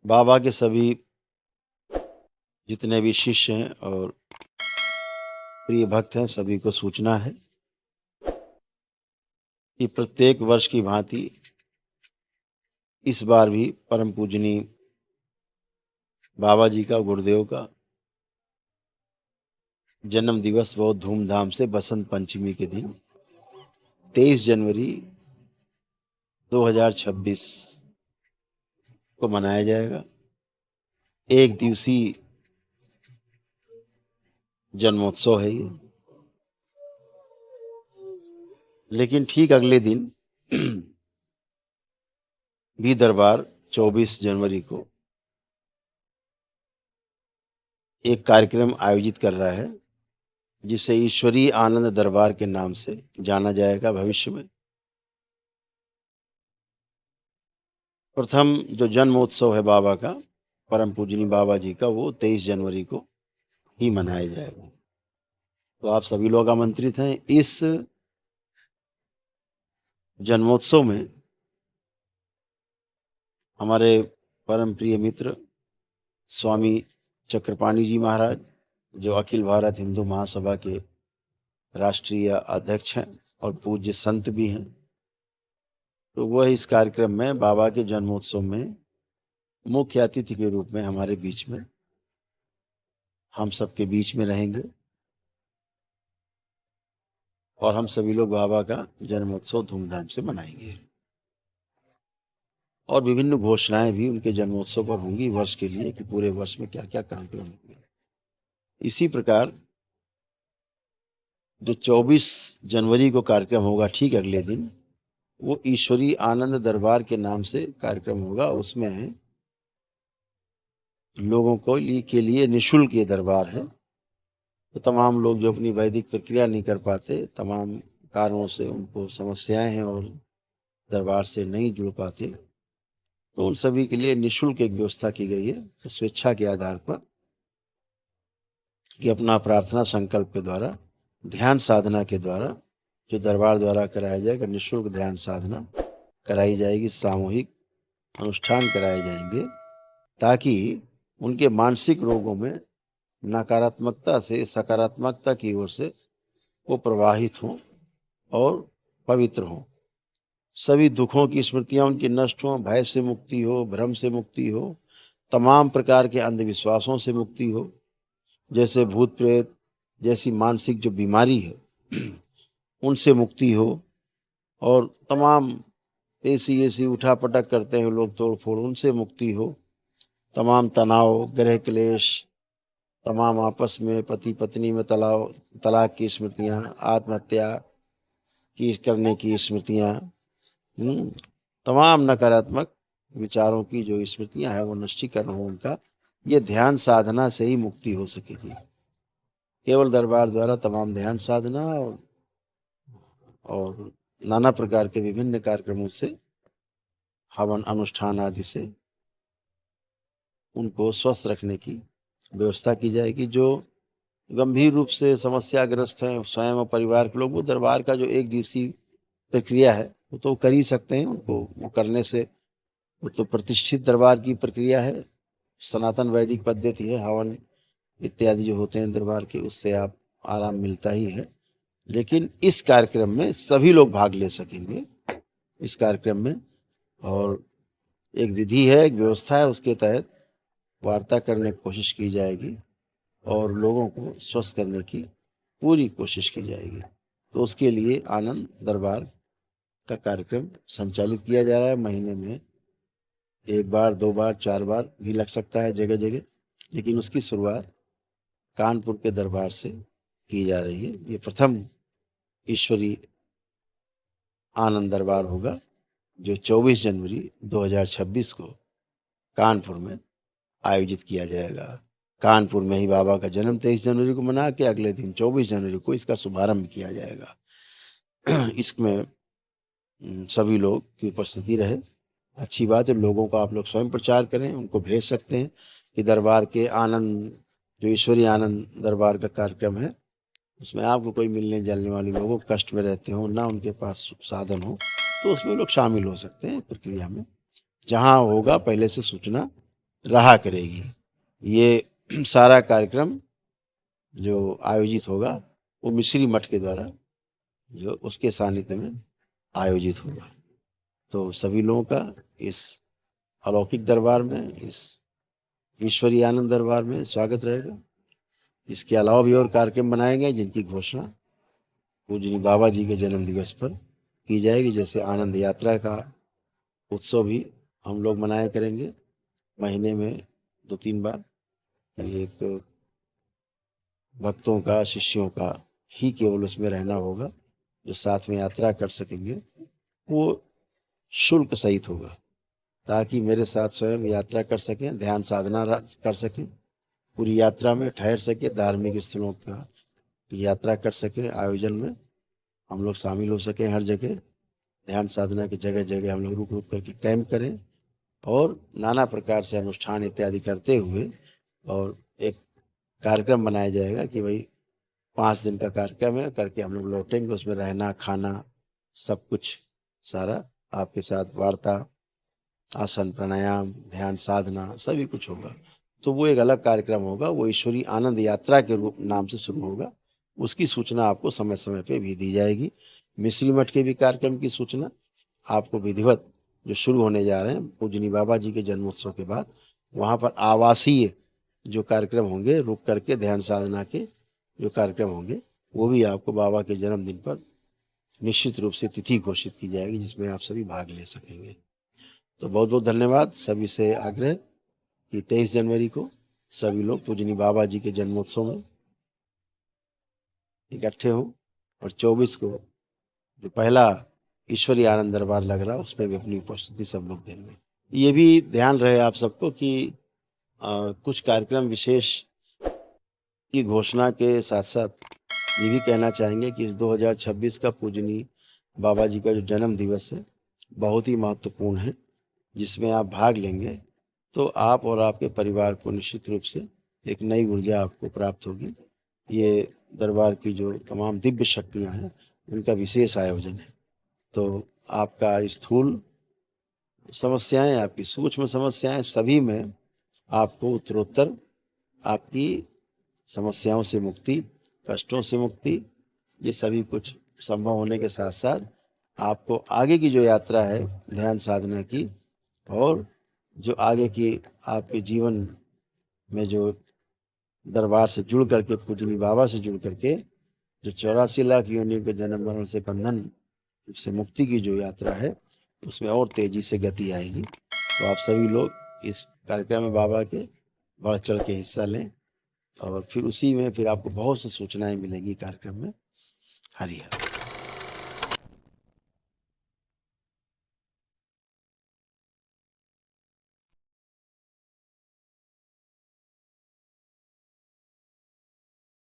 बाबा के सभी जितने भी शिष्य हैं और प्रिय भक्त हैं, सभी को सूचना है कि प्रत्येक वर्ष की भांति इस बार भी परम पूजनीय बाबा जी का, गुरुदेव का जन्म दिवस बहुत धूमधाम से बसंत पंचमी के दिन 23 जनवरी 2026 को मनाया जाएगा। एक दिवसीय जन्मोत्सव है ये। लेकिन ठीक अगले दिन भी दरबार 24 जनवरी को एक कार्यक्रम आयोजित कर रहा है, जिसे ईश्वरीय आनंद दरबार के नाम से जाना जाएगा भविष्य में। प्रथम जो जन्मोत्सव है बाबा का, परम पूजनीय बाबा जी का, वो 23 जनवरी को ही मनाया जाएगा। तो आप सभी लोग आमंत्रित हैं। इस जन्मोत्सव में हमारे परम प्रिय मित्र स्वामी चक्रपाणी जी महाराज, जो अखिल भारत हिंदू महासभा के राष्ट्रीय अध्यक्ष हैं और पूज्य संत भी हैं, तो वह इस कार्यक्रम में बाबा के जन्मोत्सव में मुख्य अतिथि के रूप में हमारे बीच में, हम सबके बीच में रहेंगे और हम सभी लोग बाबा का जन्मोत्सव धूमधाम से मनाएंगे। और विभिन्न घोषणाएं भी उनके जन्मोत्सव पर होंगी वर्ष के लिए, कि पूरे वर्ष में क्या क्या कार्यक्रम होंगे। इसी प्रकार जो 24 जनवरी को कार्यक्रम होगा, ठीक अगले दिन, वो ईश्वरीय आनंद दरबार के नाम से कार्यक्रम होगा। उसमें लोगों को के लिए निःशुल्क ये दरबार है। तो तमाम लोग जो अपनी वैदिक प्रक्रिया नहीं कर पाते, तमाम कारणों से उनको समस्याएं हैं और दरबार से नहीं जुड़ पाते, तो उन सभी के लिए निःशुल्क एक व्यवस्था की गई है, स्वेच्छा के आधार पर, कि अपना प्रार्थना संकल्प के द्वारा, ध्यान साधना के द्वारा, जो दरबार द्वारा कराया जाएगा, निःशुल्क ध्यान साधना कराई जाएगी, सामूहिक अनुष्ठान कराए जाएंगे, ताकि उनके मानसिक रोगों में नकारात्मकता से सकारात्मकता की ओर से वो प्रवाहित हों और पवित्र हों। सभी दुखों की स्मृतियां उनकी नष्ट हों, भय से मुक्ति हो, भ्रम से मुक्ति हो, तमाम प्रकार के अंधविश्वासों से मुक्ति हो, जैसे भूत प्रेत जैसी मानसिक जो बीमारी है उनसे मुक्ति हो, और तमाम ऐसी उठापटक करते हैं लोग, तोड़ फोड़, उनसे मुक्ति हो, तमाम तनाव, ग्रह क्लेश, तमाम आपस में पति पत्नी में तलाक की स्मृतियाँ, आत्महत्या की करने की स्मृतियाँ, तमाम नकारात्मक विचारों की जो स्मृतियाँ हैं वो नष्टीकरण हो उनका। ये ध्यान साधना से ही मुक्ति हो सकेगी। केवल दरबार द्वारा तमाम ध्यान साधना और नाना प्रकार के विभिन्न कार्यक्रमों से, हवन अनुष्ठान आदि से उनको स्वस्थ रखने की व्यवस्था की जाएगी। जो गंभीर रूप से समस्याग्रस्त हैं, स्वयं और परिवार के लोग, वो दरबार का जो एक दिवसीय प्रक्रिया है वो तो कर ही सकते हैं। उनको वो करने से, वो तो प्रतिष्ठित दरबार की प्रक्रिया है, सनातन वैदिक पद्धति है, हवन इत्यादि जो होते हैं दरबार के, उससे आप आराम मिलता ही है। लेकिन इस कार्यक्रम में सभी लोग भाग ले सकेंगे इस कार्यक्रम में, और एक विधि है, एक व्यवस्था है, उसके तहत वार्ता करने की कोशिश की जाएगी और लोगों को स्वस्थ करने की पूरी कोशिश की जाएगी। तो उसके लिए आनंद दरबार का कार्यक्रम संचालित किया जा रहा है। महीने में 1 बार, 2 बार, 4 बार भी लग सकता है जगह जगह, लेकिन उसकी शुरुआत कानपुर के दरबार से की जा रही है। ये प्रथम ईश्वरीय आनंद दरबार होगा, जो 24 जनवरी 2026 को कानपुर में आयोजित किया जाएगा। कानपुर में ही बाबा का जन्म 23 जनवरी को मना के अगले दिन 24 जनवरी को इसका शुभारंभ किया जाएगा। इसमें सभी लोग की उपस्थिति रहे। अच्छी बात है। लोगों का आप लोग स्वयं प्रचार करें, उनको भेज सकते हैं कि दरबार के आनंद, जो ईश्वरीय आनंद दरबार का कार्यक्रम है, उसमें आपको कोई मिलने जुलने वाले लोगों कष्ट में रहते हो, ना उनके पास साधन हो, तो उसमें लोग शामिल हो सकते हैं प्रक्रिया में। जहाँ होगा पहले से सूचना रहा करेगी। ये सारा कार्यक्रम जो आयोजित होगा वो मिश्री मठ के द्वारा जो उसके सानिध्य में आयोजित होगा। तो सभी लोगों का इस अलौकिक दरबार में, इस ईश्वरीय आनंद दरबार में स्वागत रहेगा। इसके अलावा भी और कार्यक्रम बनाए गए जिनकी घोषणा पूजनीय बाबा जी के जन्म दिवस पर की जाएगी। जैसे आनंद यात्रा का उत्सव भी हम लोग मनाया करेंगे महीने में 2-3 बार। एक भक्तों का, शिष्यों का ही केवल उसमें रहना होगा, जो साथ में यात्रा कर सकेंगे वो शुल्क सहित होगा, ताकि मेरे साथ स्वयं यात्रा कर सकें, ध्यान साधना कर सकें, पूरी यात्रा में ठहर सके, धार्मिक स्थलों का यात्रा कर सके, आयोजन में हम लोग शामिल हो सकें। हर जगह ध्यान साधना की जगह जगह हम लोग रुक रुक करके कैंप करें और नाना प्रकार से अनुष्ठान इत्यादि करते हुए, और एक कार्यक्रम बनाया जाएगा कि भाई 5 दिन का कार्यक्रम है करके हम लोग लौटेंगे। उसमें रहना, खाना, सब कुछ सारा आपके साथ वार्ता, आसन, प्राणायाम, ध्यान साधना सभी कुछ होगा। तो वो एक अलग कार्यक्रम होगा, वो ईश्वरीय आनंद यात्रा के रूप नाम से शुरू होगा। उसकी सूचना आपको समय समय पे भी दी जाएगी। मिश्री मठ के भी कार्यक्रम की सूचना आपको विधिवत जो शुरू होने जा रहे हैं पूजनीय बाबा जी के जन्मोत्सव के बाद, वहाँ पर आवासीय जो कार्यक्रम होंगे, रुक करके ध्यान साधना के जो कार्यक्रम होंगे, वो भी आपको बाबा के जन्मदिन पर निश्चित रूप से तिथि घोषित की जाएगी, जिसमें आप सभी भाग ले सकेंगे। तो बहुत बहुत धन्यवाद। सभी से आग्रह कि 23 जनवरी को सभी लोग पूजनीय बाबा जी के जन्मोत्सव में इकट्ठे हों, और 24 को जो पहला ईश्वरीय आनंद दरबार लग रहा है उसमें भी अपनी उपस्थिति सब लोग देंगे। ये भी ध्यान रहे आप सबको कि कुछ कार्यक्रम विशेष की घोषणा के साथ साथ ये भी कहना चाहेंगे कि इस 2026 का पूजनीय बाबा जी का जो जन्म दिवस है बहुत ही महत्वपूर्ण है, जिसमें आप भाग लेंगे तो आप और आपके परिवार को निश्चित रूप से एक नई ऊर्जा आपको प्राप्त होगी। ये दरबार की जो तमाम दिव्य शक्तियाँ हैं उनका विशेष आयोजन है। तो आपका स्थूल समस्याएं, आपकी सूक्ष्म समस्याएं, सभी में आपको उत्तरोत्तर आपकी समस्याओं से मुक्ति, कष्टों से मुक्ति, ये सभी कुछ संभव होने के साथ साथ आपको आगे की जो यात्रा है ध्यान साधना की, और जो आगे की आपके जीवन में जो दरबार से जुड़ करके, पूजनीय बाबा से जुड़ करके जो 84 लाख योनियों के जन्म मरण से बंधन से मुक्ति की जो यात्रा है उसमें और तेजी से गति आएगी। तो आप सभी लोग इस कार्यक्रम में बाबा के बढ़ चढ़ के हिस्सा लें, और फिर उसी में फिर आपको बहुत सी सूचनाएं मिलेंगी कार्यक्रम में। हरि हर।